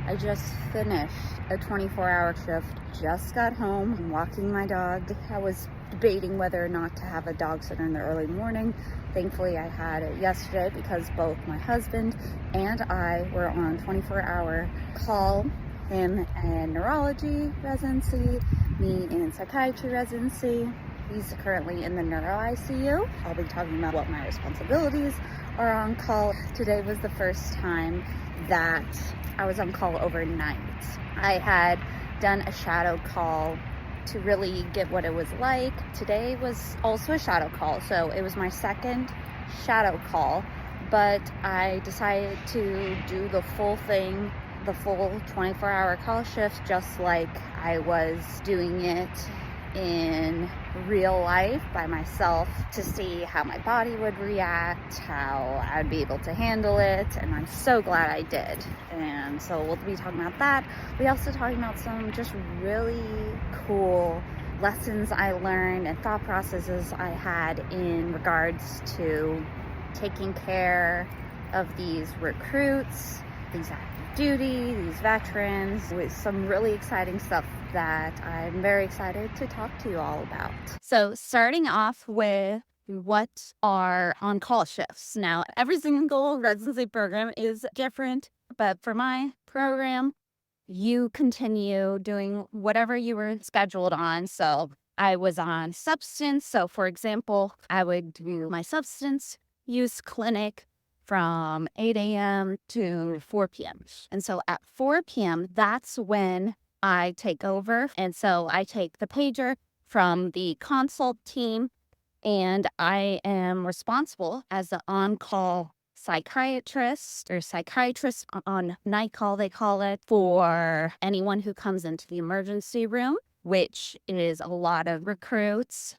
I just finished a 24-hour shift, just got home, I'm walking my dog. I was debating whether or not to have a dog sitter in the early morning. Thankfully, I had it yesterday because both my husband and I were on 24-hour call. Him in neurology residency, me in psychiatry residency. He's currently in the neuro ICU. I'll be talking about what my responsibilities are on call. Today was the first time that I was on call overnight. I had done a shadow call to really get what it was like. Today was also a shadow call, so it was my second shadow call, but I decided to do the full thing, the full 24-hour call shift, just like I was doing it in real life by myself, to see how my body would react, how I'd be able to handle it, and I'm so glad I did. And so we'll be talking about that. We also talking about some just really cool lessons I learned and thought processes I had in regards to taking care of these recruits, these active duty, these veterans, with some really exciting stuff that I'm very excited to talk to you all about. So starting off with what are on-call shifts. Now, every single residency program is different, but for my program, you continue doing whatever you were scheduled on. So I was on substance. So for example, I would do my substance use clinic from 8 a.m. to 4 p.m. And so at 4 p.m., that's when I take over. And so I take the pager from the consult team, and I am responsible as the on-call psychiatrist on night call, they call it, for anyone who comes into the emergency room, which is a lot of recruits,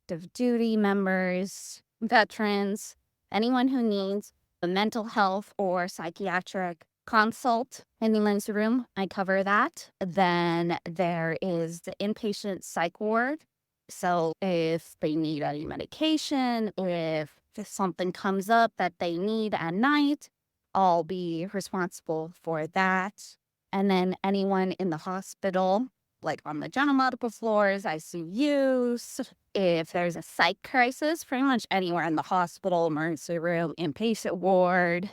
active duty members, veterans, anyone who needs a mental health or psychiatric consult in the emergency room. I cover that. Then there is the inpatient psych ward. So if they need any medication, if something comes up that they need at night, I'll be responsible for that. And then anyone in the hospital, like on the general medical floors, ICUs, if there's a psych crisis, pretty much anywhere in the hospital, emergency room, inpatient ward.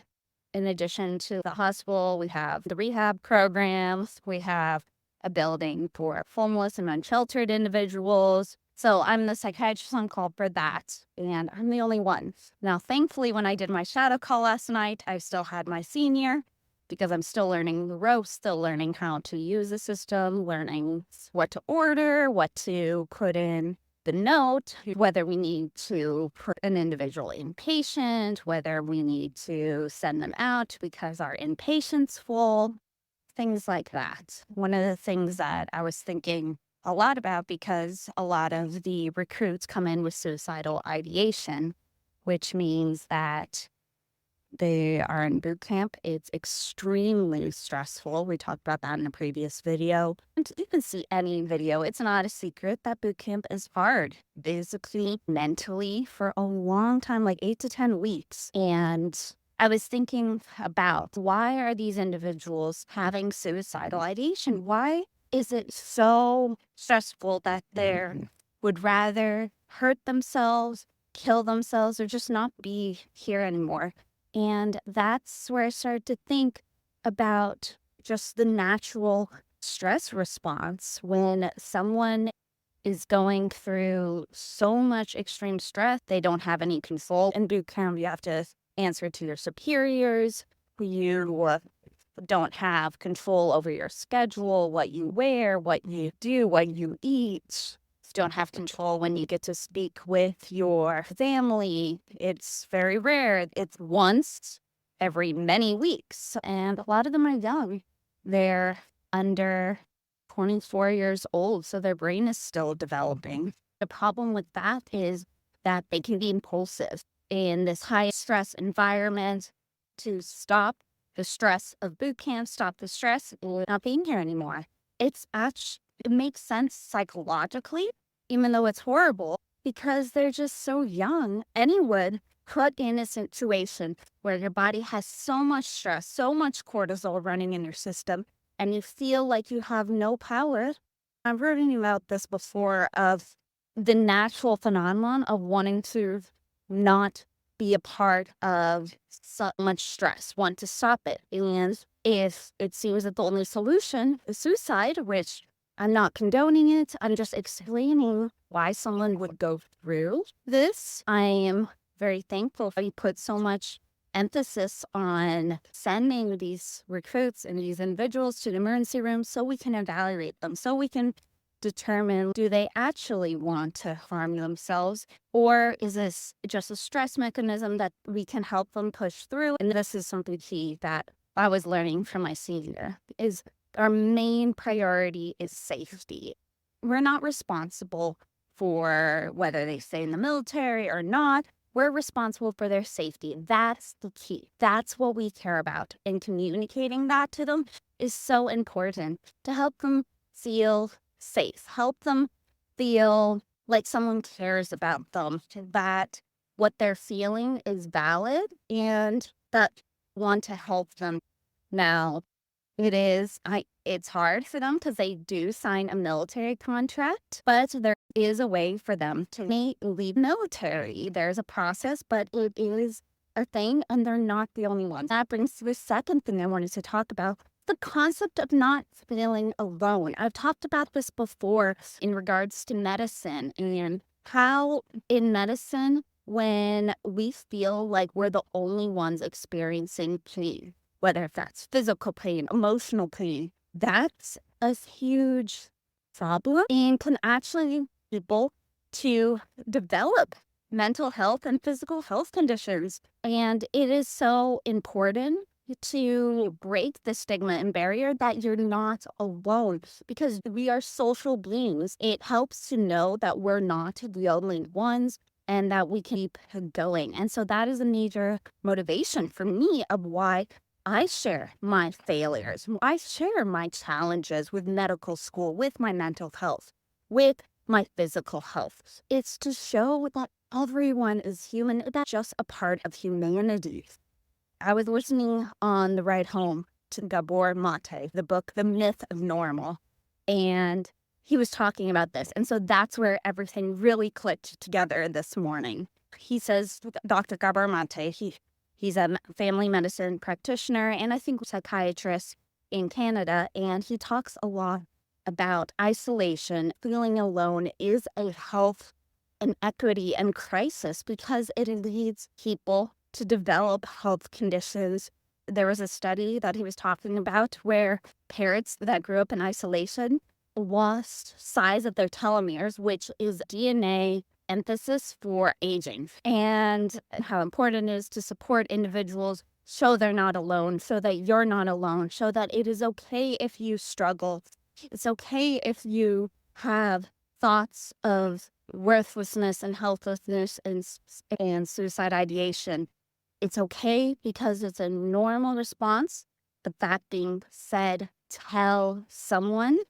In addition to the hospital, we have the rehab programs. We have a building for homeless and unsheltered individuals. So I'm the psychiatrist on call for that, and I'm the only one. Now, thankfully, when I did my shadow call last night, I still had my senior, because I'm still learning the ropes, still learning how to use the system, learning what to order, what to put in the note, whether we need to put an individual inpatient, whether we need to send them out because our inpatient's full, things like that. One of the things that I was thinking a lot about, because a lot of the recruits come in with suicidal ideation, which means that they are in boot camp. It's extremely stressful. We talked about that in a previous video. And you can see any video. It's not a secret that boot camp is hard, physically, mentally, for a long time, like 8 to 10 weeks. And I was thinking about, why are these individuals having suicidal ideation? Why is it so stressful that they would rather hurt themselves, kill themselves, or just not be here anymore? And that's where I started to think about just the natural stress response when someone is going through so much extreme stress. They don't have any control. In boot camp, you have to answer to your superiors. You don't have control over your schedule, what you wear, what you do, what you eat. Don't have control when you get to speak with your family. It's very rare. It's once every many weeks. And a lot of them are young. They're under 24 years old, so their brain is still developing. The problem with that is that they can be impulsive in this high stress environment. To stop the stress of boot camp, stop the stress of not being here anymore. It makes sense psychologically, even though it's horrible, because they're just so young. Anyone put in a situation where your body has so much stress, so much cortisol running in your system, and you feel like you have no power. I've written about this before of the natural phenomenon of wanting to not be a part of so much stress, want to stop it. And if it seems that the only solution is suicide, which I'm not condoning it, I'm just explaining why someone would go through this. I am very thankful that you put so much emphasis on sending these recruits and these individuals to the emergency room so we can evaluate them, so we can determine, do they actually want to harm themselves, or is this just a stress mechanism that we can help them push through? And this is something key that I was learning from my senior, is our main priority is safety. We're not responsible for whether they stay in the military or not. We're responsible for their safety. That's the key. That's what we care about. And communicating that to them is so important to help them feel safe, help them feel like someone cares about them, that what they're feeling is valid, and that want to help them. Now, it's hard for them because they do sign a military contract, but there is a way for them to leave military. There's a process, but it is a thing, and they're not the only ones. That brings to the second thing I wanted to talk about, the concept of not feeling alone. I've talked about this before in regards to medicine, and how in medicine, when we feel like we're the only ones experiencing pain, whether that's physical pain, emotional pain, that's a huge problem and can actually lead people to develop mental health and physical health conditions. And it is so important to break the stigma and barrier that you're not alone, because we are social beings. It helps to know that we're not the only ones and that we can keep going. And so that is a major motivation for me of why I share my failures. I share my challenges with medical school, with my mental health, with my physical health. It's to show that everyone is human. That's just a part of humanity. I was listening on the ride home to Gabor Mate, the book, The Myth of Normal, and he was talking about this. And so that's where everything really clicked together this morning. He says, Dr. Gabor Mate, he's a family medicine practitioner and I think psychiatrist in Canada, and he talks a lot about isolation. Feeling alone is a health and equity and crisis because it leads people to develop health conditions. There was a study that he was talking about where parents that grew up in isolation lost size of their telomeres, which is DNA emphasis for aging, and how important it is to support individuals, show they're not alone, show that you're not alone, show that it is okay if you struggle. It's okay if you have thoughts of worthlessness and helplessness and suicide ideation. It's okay because it's a normal response. But that being said, tell someone,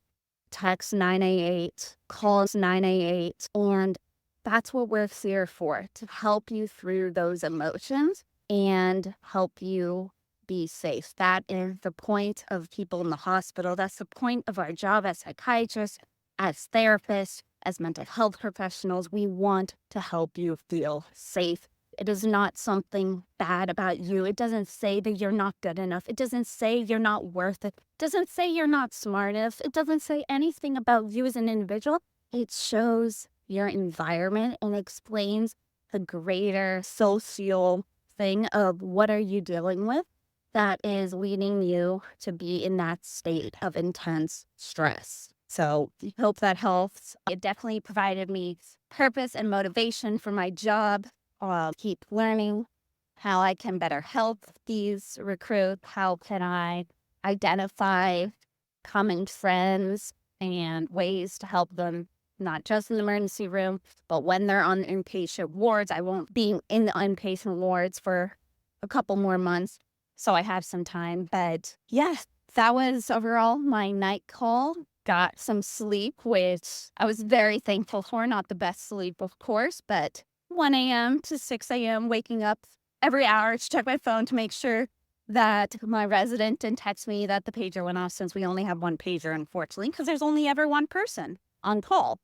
text 988, call 988, and that's what we're here for, to help you through those emotions and help you be safe. That is the point of people in the hospital. That's the point of our job as psychiatrists, as therapists, as mental health professionals. We want to help you feel safe. It is not something bad about you. It doesn't say that you're not good enough. It doesn't say you're not worth it. It doesn't say you're not smart enough. It doesn't say anything about you as an individual. It shows your environment and explains the greater social thing of what are you dealing with that is leading you to be in that state of intense stress. So I hope that helps. It definitely provided me purpose and motivation for my job. Keep learning how I can better help these recruits. How can I identify common trends and ways to help them, not just in the emergency room, but when they're on inpatient wards. I won't be in the inpatient wards for a couple more months, so I have some time. But yeah, that was overall my night call. Got some sleep, which I was very thankful for. Not the best sleep, of course, but 1 a.m. to 6 a.m., waking up every hour to check my phone to make sure that my resident didn't text me that the pager went off, since we only have one pager, unfortunately, because there's only ever one person on call.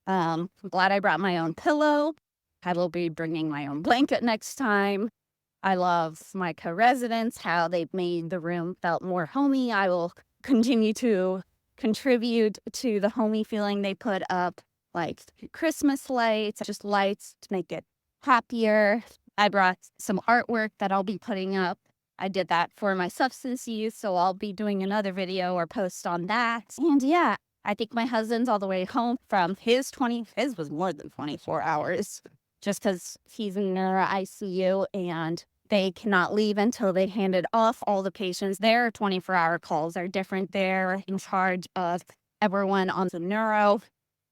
I'm glad I brought my own pillow. I will be bringing my own blanket next time. I love my co-residents, how they've made the room felt more homey. I will continue to contribute to the homey feeling they put up, like Christmas lights, just lights to make it happier. I brought some artwork that I'll be putting up. I did that for my substance use, so I'll be doing another video or post on that. And yeah, I think my husband's all the way home from his was more than 24 hours, just because he's in neuro ICU and they cannot leave until they handed off all the patients. Their 24-hour calls are different. They're in charge of everyone on the neuro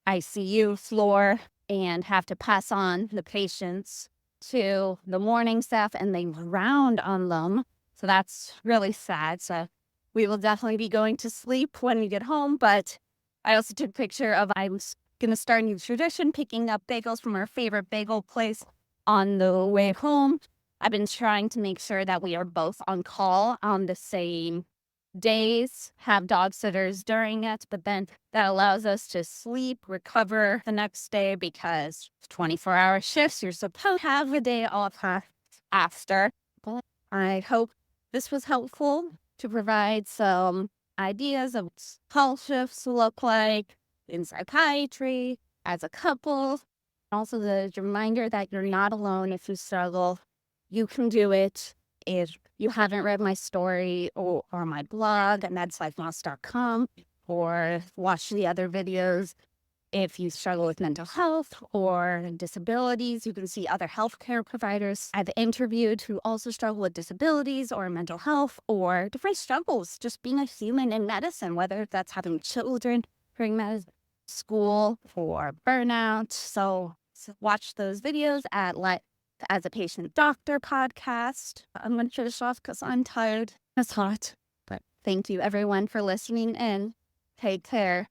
ICU floor and have to pass on the patients to the morning staff, and they round on them. So that's really sad. So we will definitely be going to sleep when we get home. But I also took a picture of, I was going to start a new tradition, picking up bagels from our favorite bagel place on the way home. I've been trying to make sure that we are both on call on the same days, have dog sitters during it, but then that allows us to sleep, recover the next day, because 24-hour shifts, you're supposed to have a day off after. But I hope this was helpful to provide some ideas of what call shifts look like in psychiatry as a couple. Also the reminder that you're not alone if you struggle. You can do it. If you haven't read my story or my blog at medslifemoss.com, or watch the other videos, if you struggle with mental health or disabilities, you can see other healthcare providers I've interviewed who also struggle with disabilities or mental health or different struggles, just being a human in medicine, whether that's having children during medicine, school, or burnout. So watch those videos at As a Patient Doctor podcast. I'm going to finish off because I'm tired. It's hot. But thank you everyone for listening, and take care.